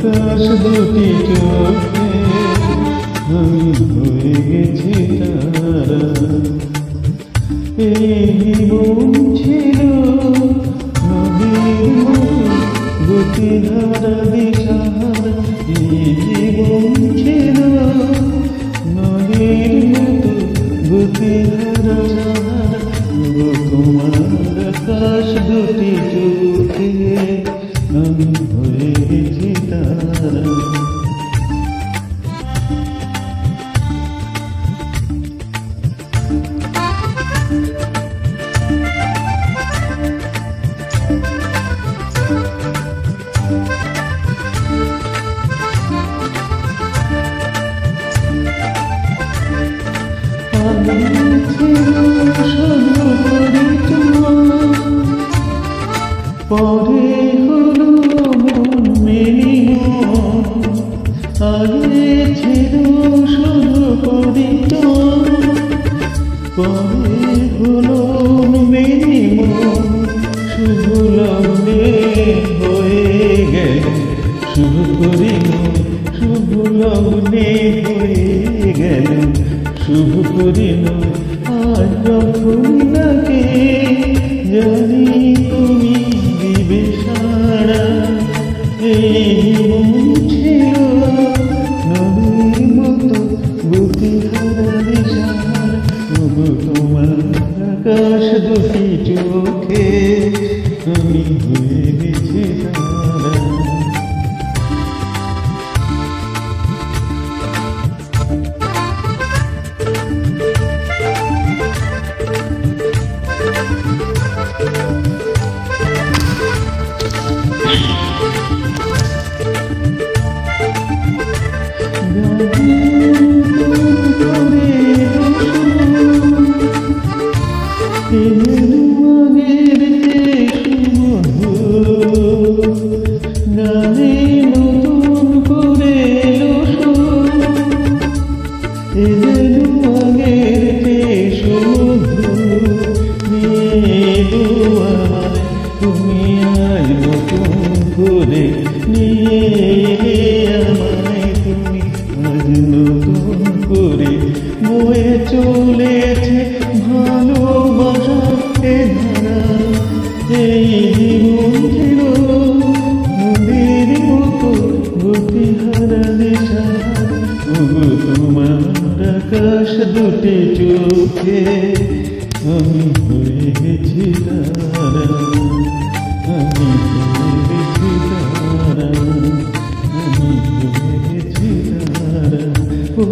আকাশ দুটি চোখে আমি হয়ে গেছি তারা। এই মন ছিল নদীর মতো গতিহারা দিশাহারা। এই জীবন ছিল নদীর মতো গতিহারা সাহারা। তোমার আকাশ দুটি চোখে আমি হয়ে গেছি তারা। পরে হলো মন মেনি মন, আগে ছিল শুধু পরিচয়। পরে হলো মেনি মন, শুভ লগ্নে হয়ে গেল শুভ পরিণয়। শুভ লগ্নে হয়ে গেল শুভ পরিণয়। আজ যখন লাগে জানি তুমি দিবে সাড়া। এই মন ছিল নদীর মতো গতিহারা দিশাহারা। তবু তোমার আকাশ দুটি চোখে আমি হয়ে গেছি তারা। গানে নতুন করে তুমি আজ নতুন করে নিয়ে আমায়। তুমি আজ নতুন করে বয়ে চলেছে ভালোবাসা এ ধারা। এই জীবন ছিল নদীর মতো গতিহারা দিশাহারা। তোমার আকাশ দুটি চোখে আমি হয়ে গেছি তারা। আমি হয়ে গেছি তারা। আমি হয়ে গেছি তারা। ও